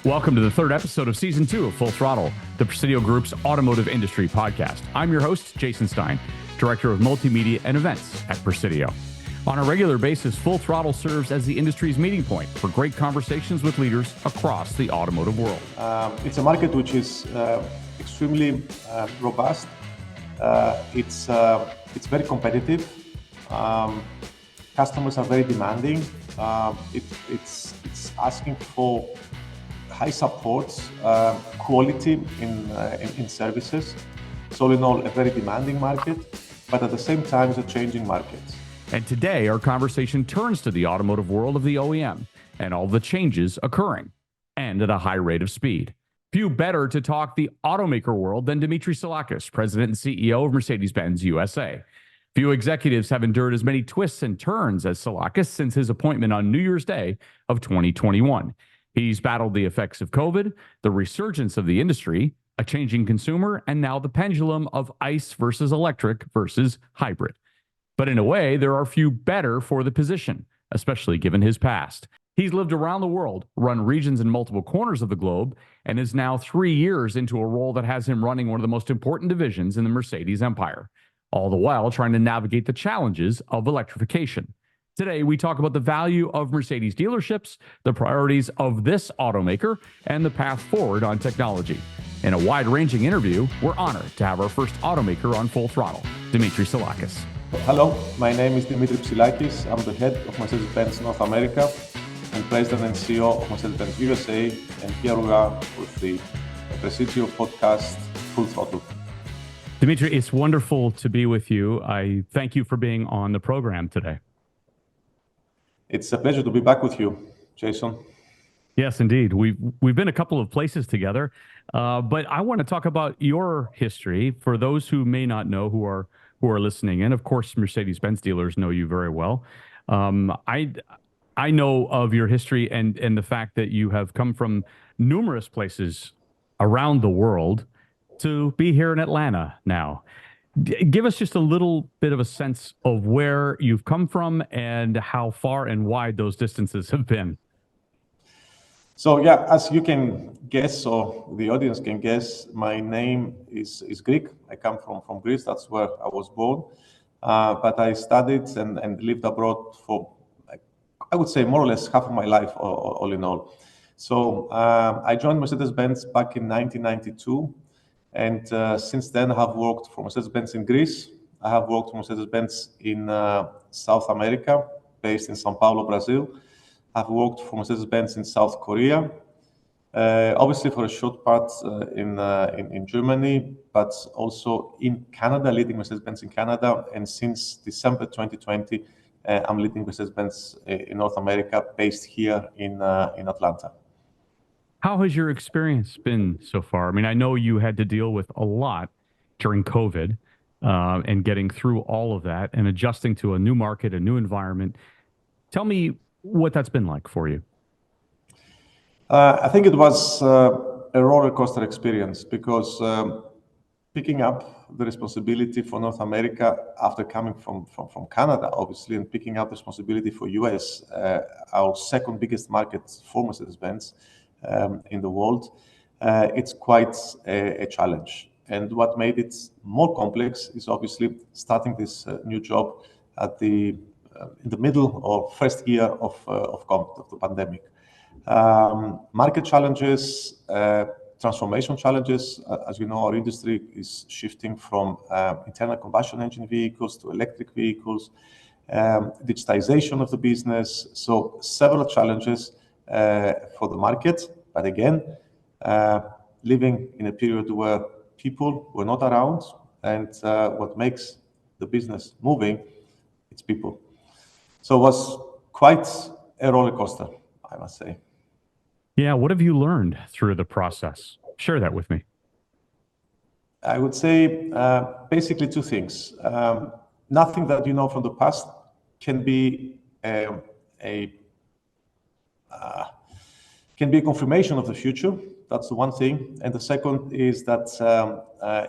Welcome to the third episode of Season 2 of Full Throttle, the Presidio Group's automotive industry podcast. I'm your host, Jason Stein, Director of Multimedia and Events at Presidio. On a regular basis, Full Throttle serves as the industry's meeting point for great conversations with leaders across the automotive world. It's a market which is extremely robust. It's very competitive. Customers are very demanding. It's asking for high support, quality in services. So all in all, a very demanding market, but at the same time, it's a changing market. And today, our conversation turns to the automotive world of the OEM and all the changes occurring, and at a high rate of speed. Few better to talk the automaker world than Dimitris Psillakis, President and CEO of Mercedes-Benz USA. Few executives have endured as many twists and turns as Psillakis since his appointment on New Year's Day of 2021. He's battled the effects of COVID, the resurgence of the industry, a changing consumer, and now the pendulum of ICE versus electric versus hybrid. But in a way, there are few better for the position, especially given his past. He's lived around the world, run regions in multiple corners of the globe, and is now 3 years into a role that has him running one of the most important divisions in the Mercedes empire, all the while trying to navigate the challenges of electrification. Today, we talk about the value of Mercedes dealerships, the priorities of this automaker, and the path forward on technology. In a wide-ranging interview, we're honored to have our first automaker on Full Throttle, Dimitris Psillakis. Hello, my name is Dimitris Psillakis. I'm the head of Mercedes-Benz North America and President and CEO of Mercedes-Benz USA. And here we are with the Presidio podcast, Full Throttle. Dimitri, it's wonderful to be with you. I thank you for being on the program today. It's a pleasure to be back with you, Jason. Yes, indeed. We've been a couple of places together, but I want to talk about your history for those who may not know who are listening. And of course, Mercedes-Benz dealers know you very well. I know of your history and the fact that you have come from numerous places around the world to be here in Atlanta now. Give us just a little bit of a sense of where you've come from and how far and wide those distances have been. So yeah, as you can guess, or the audience can guess, my name is Greek. I come from Greece. That's where I was born. But I studied and lived abroad for, I would say, more or less half of my life, all in all. So I joined Mercedes-Benz back in 1992. And since then, I have worked for Mercedes-Benz in Greece. I have worked for Mercedes-Benz in South America, based in São Paulo, Brazil. I've worked for Mercedes-Benz in South Korea, obviously for a short part in Germany, but also in Canada, leading Mercedes-Benz in Canada. And since December 2020, I'm leading Mercedes-Benz in North America, based here in Atlanta. How has your experience been so far? I mean, I know you had to deal with a lot during COVID and getting through all of that and adjusting to a new market, a new environment. Tell me what that's been like for you. I think it was a roller coaster experience because picking up the responsibility for North America after coming from Canada, obviously, and picking up the responsibility for US, our second biggest market for Mercedes-Benz, in the world, it's quite a challenge. And what made it more complex is obviously starting this new job at in the middle or first year of the pandemic. Market challenges, transformation challenges. As you know, our industry is shifting from internal combustion engine vehicles to electric vehicles, digitization of the business. So several challenges for the market, but again, living in a period where people were not around, and what makes the business moving, it's people. So it was quite a roller coaster, I must say. Yeah, what have you learned through the process? Share that with me. I would say basically two things. Nothing that you know from the past can be a confirmation of the future. That's the one thing. And the second is that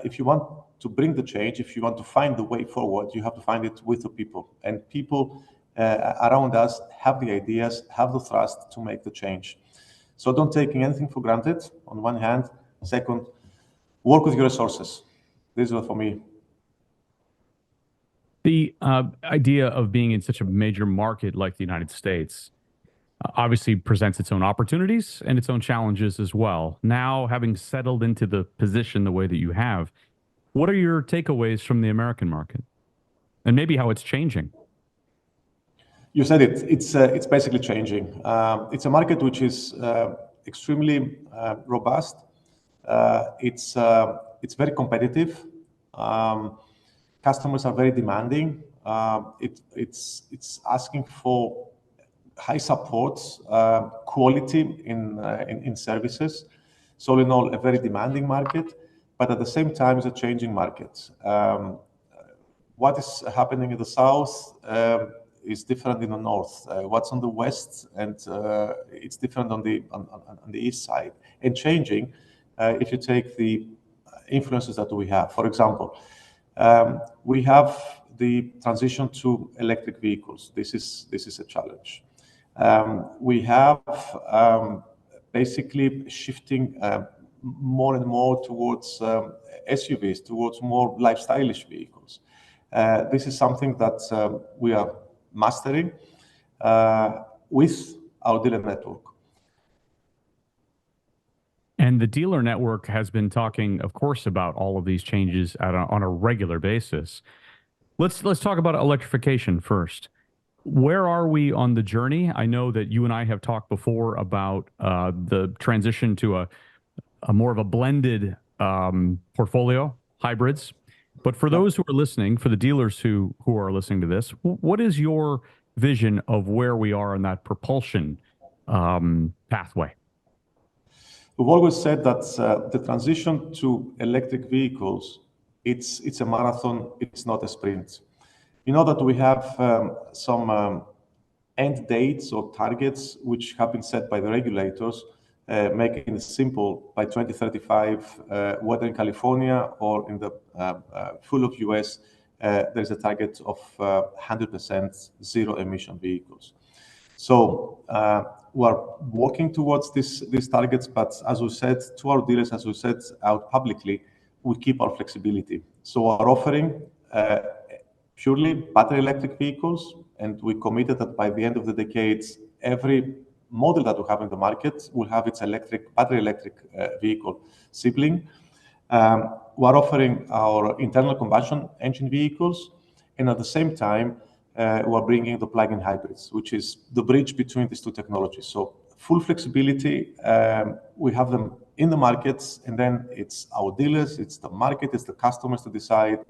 if you want to bring the change, if you want to find the way forward, you have to find it with the people. And people around us have the ideas, have the thrust to make the change. So don't take anything for granted on one hand. Second, work with your resources. This is for me. The idea of being in such a major market like the United States obviously presents its own opportunities and its own challenges as well. Now, having settled into the position the way that you have, what are your takeaways from the American market and maybe how it's changing? You said it. It's basically changing. It's a market which is extremely robust. It's very competitive. Customers are very demanding. It's asking for high support, quality in services. So all in all, a very demanding market, but at the same time, it's a changing market. What is happening in the south is different in the north. What's on the west, and it's different on the east side, and changing. If you take the influences that we have, for example, we have the transition to electric vehicles. This is a challenge. We have basically shifting more and more towards SUVs, towards more lifestyleish vehicles. This is something that we are mastering with our dealer network. And the dealer network has been talking, of course, about all of these changes on a regular basis. Let's talk about electrification first. Where are we on the journey? I know that you and I have talked before about the transition to a more of a blended portfolio, hybrids. But for those who are listening, for the dealers who are listening to this, what is your vision of where we are in that propulsion pathway? We've always said that the transition to electric vehicles, it's a marathon, it's not a sprint. You know that we have some end dates or targets which have been set by the regulators, making it simple. By 2035, whether in California or in the full of US, there's a target of 100% zero emission vehicles. So we're working towards these targets, but as we said to our dealers, as we said out publicly, we keep our flexibility. So our offering purely battery electric vehicles, and we committed that by the end of the decade, every model that we have in the market will have its battery electric vehicle sibling. We're offering our internal combustion engine vehicles, and at the same time, we're bringing the plug-in hybrids, which is the bridge between these two technologies. So full flexibility, we have them in the markets, and then it's our dealers, it's the market, it's the customers to decide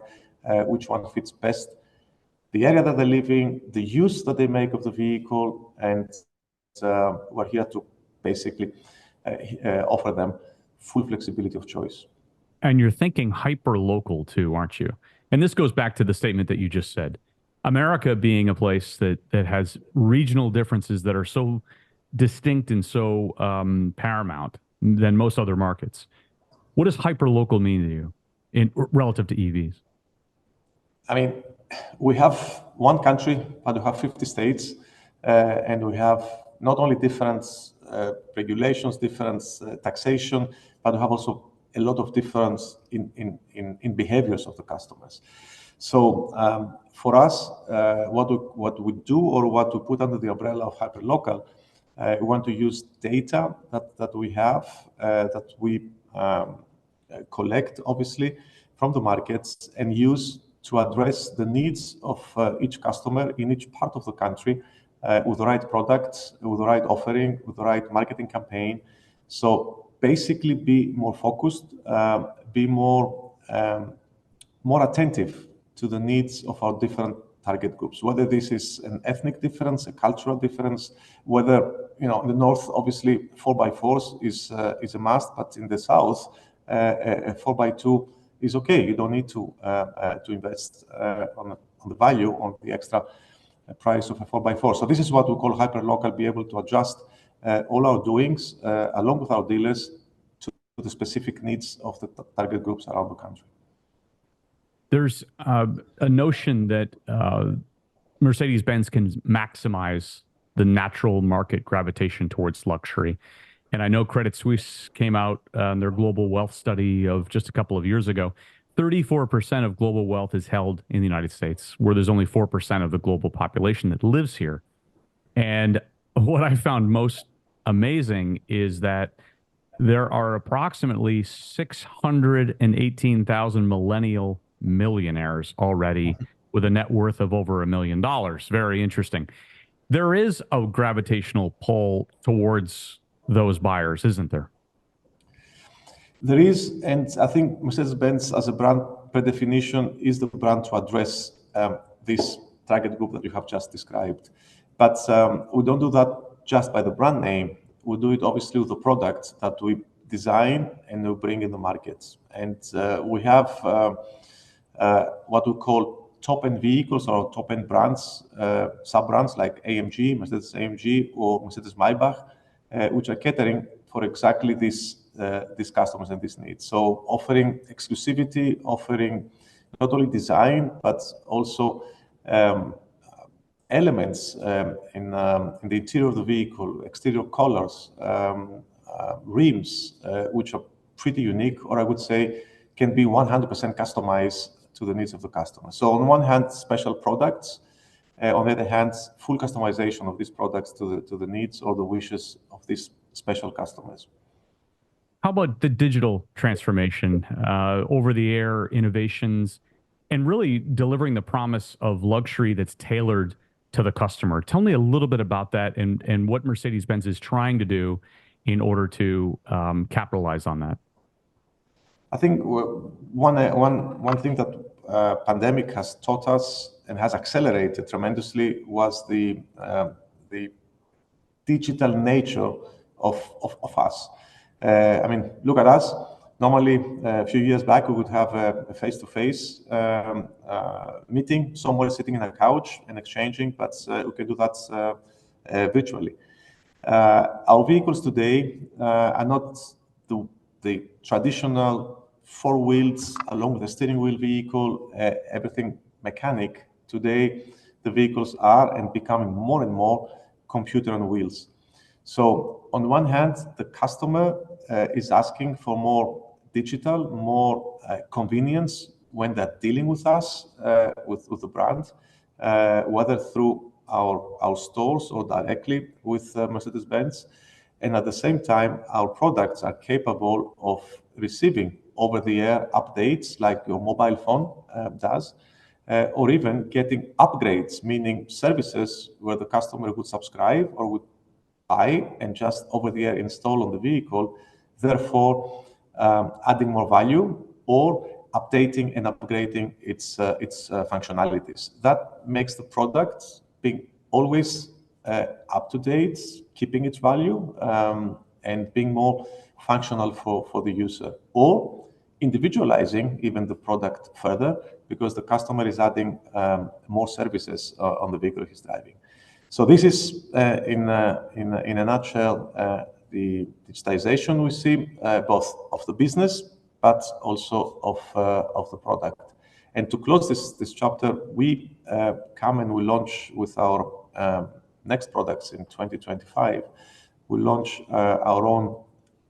which one fits best, the area that they're living, the use that they make of the vehicle, and we're here to basically offer them full flexibility of choice. And you're thinking hyper local too, aren't you? And this goes back to the statement that you just said. America being a place that has regional differences that are so distinct and so paramount than most other markets. What does hyper local mean to you relative to EVs? I mean, we have one country, but we have 50 states, and we have not only different regulations, different taxation, but we have also a lot of difference in behaviors of the customers. So for us, what we do or what we put under the umbrella of hyperlocal, we want to use data that we have, that we collect, obviously, from the markets and use to address the needs of each customer in each part of the country with the right products, with the right offering, with the right marketing campaign. So basically be more focused, be more attentive to the needs of our different target groups, whether this is an ethnic difference, a cultural difference, whether, in the north, obviously 4x4s is a must, but in the south, a 4x2 is okay. You don't need to invest on the value, on the extra price of a 4x4. So this is what we call hyperlocal, be able to adjust all our doings along with our dealers to the specific needs of the target groups around the country. There's a notion that Mercedes-Benz can maximize the natural market gravitation towards luxury. And I know Credit Suisse came out on their global wealth study of just a couple of years ago. 34% of global wealth is held in the United States, where there's only 4% of the global population that lives here. And what I found most amazing is that there are approximately 618,000 millennial millionaires already with a net worth of over $1 million. Very interesting. There is a gravitational pull towards those buyers, isn't there? There is, and I think Mercedes-Benz as a brand, per definition, is the brand to address this target group that you have just described. But we don't do that just by the brand name. We do it obviously with the products that we design and we bring in the markets. And we have what we call top-end vehicles or top-end brands, sub-brands like AMG, Mercedes-AMG, or Mercedes-Maybach, which are catering for exactly these customers and these needs. So offering exclusivity, offering not only design, but also elements in the interior of the vehicle, exterior colors, rims, which are pretty unique, or I would say can be 100% customized to the needs of the customer. So on one hand, special products. On the other hand, full customization of these products to the needs or the wishes of these special customers. How about the digital transformation, over-the-air innovations, and really delivering the promise of luxury that's tailored to the customer? Tell me a little bit about that and what Mercedes-Benz is trying to do in order to capitalize on that. I think one thing that pandemic has taught us and has accelerated tremendously was the digital nature of us. I mean, look at us. Normally, a few years back, we would have a face-to-face meeting, somewhere sitting in a couch and exchanging, but we can do that virtually. Our vehicles today are not the traditional four wheels along with the steering wheel vehicle, everything mechanic. Today, the vehicles are and becoming more and more computer on wheels. So on one hand, the customer is asking for more digital, more convenience when they're dealing with us, with the brand, whether through our stores or directly with Mercedes-Benz. And at the same time, our products are capable of receiving over-the-air updates like your mobile phone does, or even getting upgrades, meaning services where the customer would subscribe or would buy and just over-the-air install on the vehicle, therefore adding more value or updating and upgrading its functionalities. That makes the product being always up to date, keeping its value, and being more functional for the user, or individualizing even the product further because the customer is adding more services on the vehicle he's driving. So this is, in a nutshell, the digitization we see both of the business but also of the product. And to close this chapter, we come and we launch with our next products in 2025. We launch our own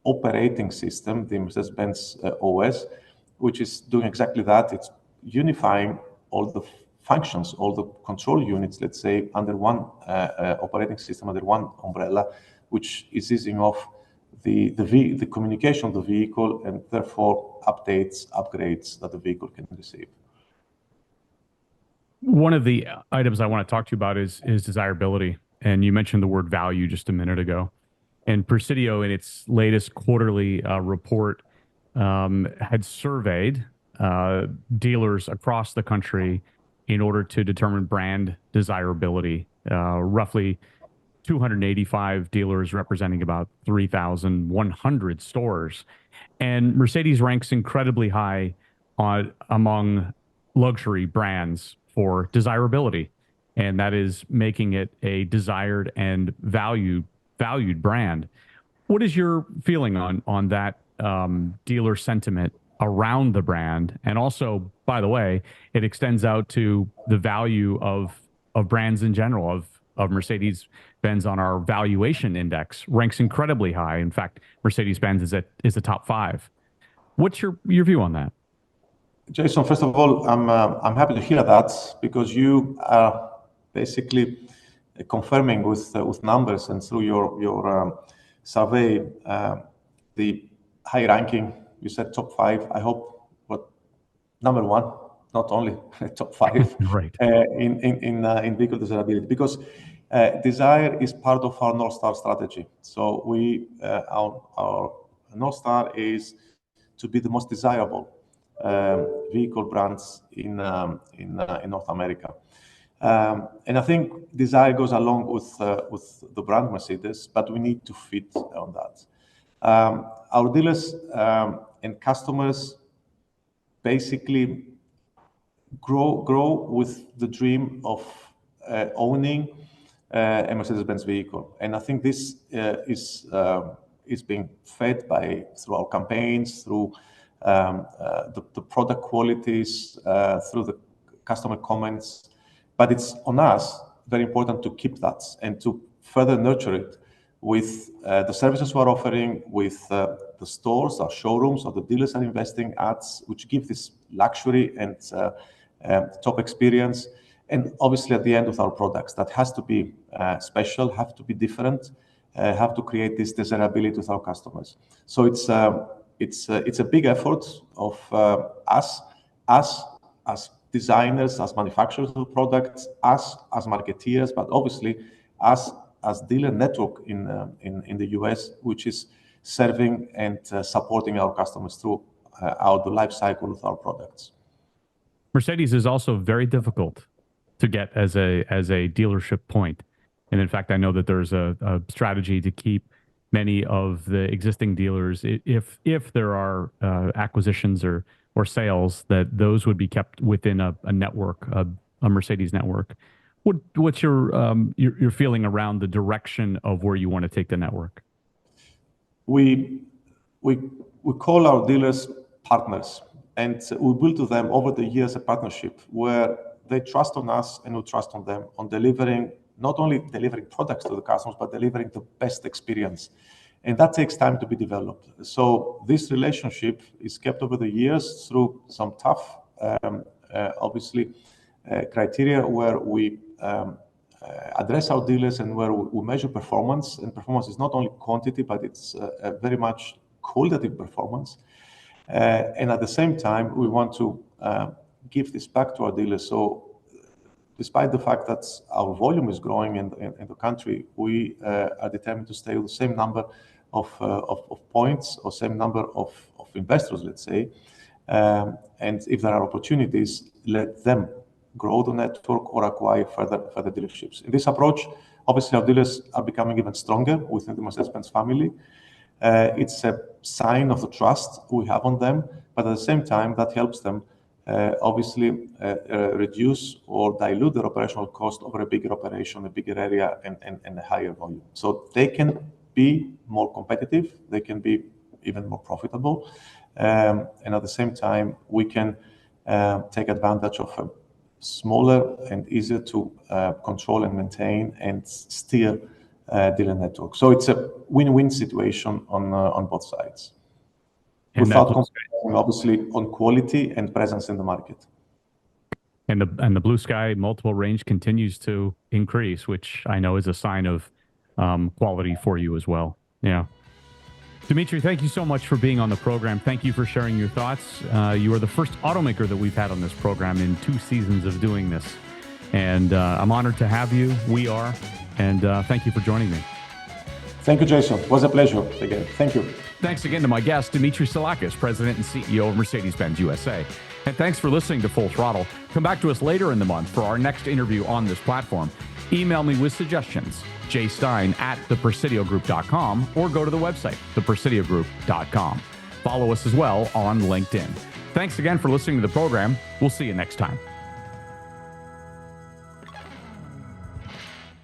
operating system, the Mercedes-Benz OS, which is doing exactly that. It's unifying all the functions, all the control units, let's say, under one operating system, under one umbrella, which is easing off the communication of the vehicle and therefore updates, upgrades that the vehicle can receive. One of the items I want to talk to you about is desirability. And you mentioned the word value just a minute ago. And Presidio, in its latest quarterly report, had surveyed dealers across the country in order to determine brand desirability. Roughly 285 dealers representing about 3,100 stores. And Mercedes ranks incredibly high among luxury brands for desirability. And that is making it a desired and valued brand. What is your feeling on that dealer sentiment around the brand? And also, by the way, it extends out to the value of brands in general, of Mercedes-Benz on our valuation index ranks incredibly high. In fact, Mercedes-Benz is the top 5. What's your view on that? Jason, first of all, I'm happy to hear that, because you are basically confirming with numbers and through your survey the high ranking. You said top 5. I hope what number 1, not only top 5 right. in vehicle desirability, because desire is part of our North Star strategy. So our North Star is to be the most desirable vehicle brands in North America. And I think desire goes along with the brand Mercedes, but we need to fit on that. Our dealers and customers basically grow with the dream of owning a Mercedes-Benz vehicle, and I think this is being fed through our campaigns, through the product qualities, through the customer comments. But it's on us, very important, to keep that and to further nurture it with the services we're offering, with the stores, our showrooms, or the dealers are investing ads, which give this luxury and top experience. And obviously, at the end, with our products, that has to be special, have to be different, have to create this desirability with our customers. So it's a big effort of us as designers, as manufacturers of products, us as marketeers, but obviously us as dealer network in the US, which is serving and supporting our customers throughout the life cycle of our products. Mercedes is also very difficult to get as a dealership point. And in fact, I know that there's a strategy to keep many of the existing dealers, if there are acquisitions or sales, that those would be kept within a network, a Mercedes network. What's your feeling around the direction of where you want to take the network? We call our dealers partners, and we built to them over the years a partnership where they trust on us and we trust on them on not only delivering products to the customers, but delivering the best experience. And that takes time to be developed. So this relationship is kept over the years through some tough, obviously, criteria where we address our dealers and where we measure performance. And performance is not only quantity, but it's very much qualitative performance. And at the same time, we want to give this back to our dealers. So despite the fact that our volume is growing in the country, we are determined to stay with the same number of points or same number of investors, let's say. And if there are opportunities, let them grow the network or acquire further dealerships. In this approach, obviously, our dealers are becoming even stronger within the Mercedes-Benz family. It's a sign of the trust we have on them, but at the same time, that helps them obviously reduce or dilute their operational cost over a bigger operation, a bigger area, and a higher volume. So they can be more competitive, they can be even more profitable, and at the same time, we can take advantage of a smaller and easier to control and maintain and steer dealer network. So it's a win-win situation on both sides. And without compromising, obviously, on quality and presence in the market. And the Blue Sky multiple range continues to increase, which I know is a sign of quality for you as well. Yeah. Dimitri, thank you so much for being on the program. Thank you for sharing your thoughts. You are the first automaker that we've had on this program in 2 seasons of doing this. And I'm honored to have you. We are. And thank you for joining me. Thank you, Jason. It was a pleasure again. Thank you. Thanks again to my guest, Dimitris Psillakis, President and CEO of Mercedes-Benz USA. And thanks for listening to Full Throttle. Come back to us later in the month for our next interview on this platform. Email me with suggestions, jstein@thepresidiogroup.com, or go to the website, thepresidiogroup.com. Follow us as well on LinkedIn. Thanks again for listening to the program. We'll see you next time.